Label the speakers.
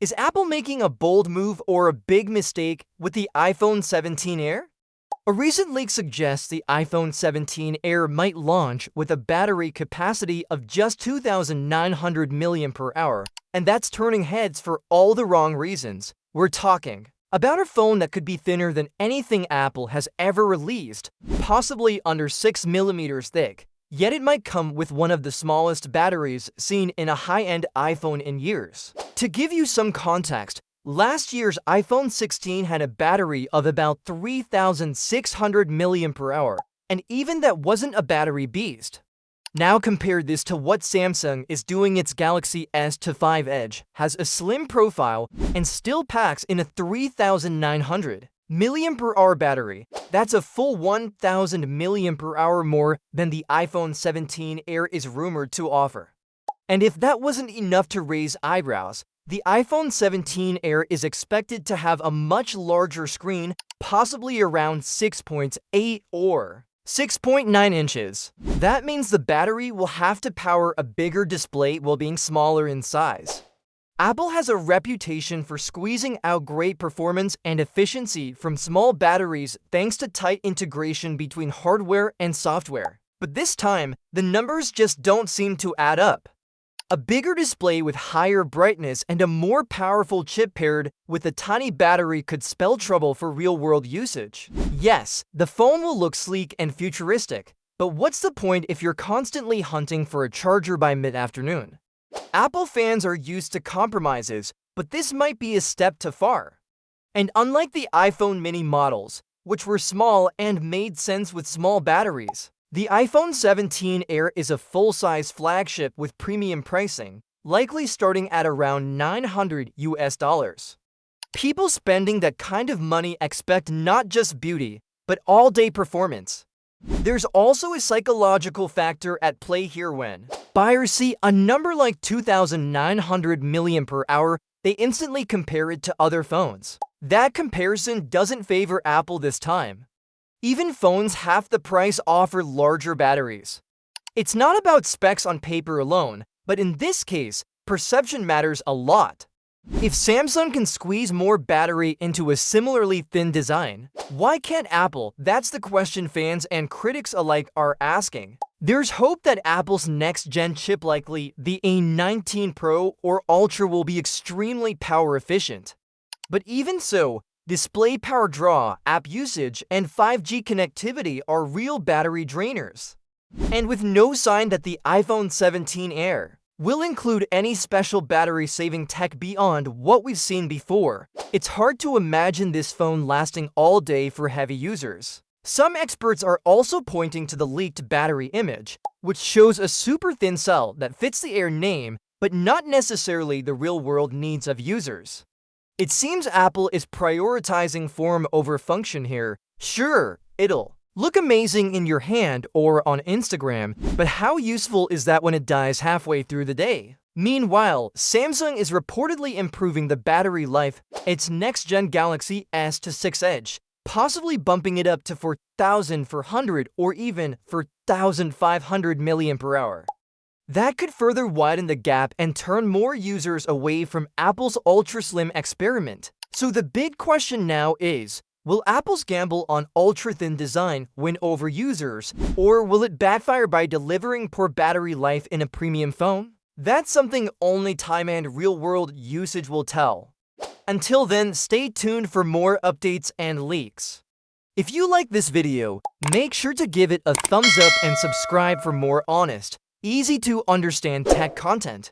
Speaker 1: Is Apple making a bold move or a big mistake with the iPhone 17 Air? A recent leak suggests the iPhone 17 Air might launch with a battery capacity of just 2,900 mAh, and that's turning heads for all the wrong reasons. We're talking about a phone that could be thinner than anything Apple has ever released, possibly under 6 millimeters thick. Yet it might come with one of the smallest batteries seen in a high-end iPhone in years. To give you some context, last year's iPhone 16 had a battery of about 3,600 mAh, and even that wasn't a battery beast. Now compare this to what Samsung is doing. Its Galaxy S5 Edge has a slim profile and still packs in a 3,900 mAh battery. That's a full 1,000 mAh more than the iPhone 17 Air is rumored to offer. And if that wasn't enough to raise eyebrows, the iPhone 17 Air is expected to have a much larger screen, possibly around 6.8 or 6.9 inches. That means the battery will have to power a bigger display while being smaller in size. Apple has a reputation for squeezing out great performance and efficiency from small batteries thanks to tight integration between hardware and software. But this time, the numbers just don't seem to add up. A bigger display with higher brightness and a more powerful chip paired with a tiny battery could spell trouble for real-world usage. Yes, the phone will look sleek and futuristic, but what's the point if you're constantly hunting for a charger by mid-afternoon? Apple fans are used to compromises, but this might be a step too far. And unlike the iPhone mini models, which were small and made sense with small batteries, the iPhone 17 Air is a full-size flagship with premium pricing, likely starting at around $900. People spending that kind of money expect not just beauty, but all-day performance. There's also a psychological factor at play here. When buyers see a number like 2,900 mAh, they instantly compare it to other phones. That comparison doesn't favor Apple this time. Even phones half the price offer larger batteries. It's not about specs on paper alone, but in this case, perception matters a lot. If Samsung can squeeze more battery into a similarly thin design, why can't Apple? That's the question fans and critics alike are asking. There's hope that Apple's next-gen chip, likely the A19 Pro or Ultra, will be extremely power efficient. But even so, display power draw, app usage, and 5G connectivity are real battery drainers. And with no sign that the iPhone 17 Air will include any special battery-saving tech beyond what we've seen before, it's hard to imagine this phone lasting all day for heavy users. Some experts are also pointing to the leaked battery image, which shows a super thin cell that fits the Air name, but not necessarily the real-world needs of users. It seems Apple is prioritizing form over function here. Sure, it'll look amazing in your hand or on Instagram, but how useful is that when it dies halfway through the day? Meanwhile, Samsung is reportedly improving the battery life of its next-gen Galaxy S6 Edge, possibly bumping it up to 4,400 or even 4,500 mAh. That could further widen the gap and turn more users away from Apple's ultra-slim experiment. So the big question now is, will Apple's gamble on ultra-thin design win over users, or will it backfire by delivering poor battery life in a premium phone? That's something only time and real-world usage will tell. Until then, stay tuned for more updates and leaks. If you like this video, make sure to give it a thumbs up and subscribe for more honest, easy to understand tech content.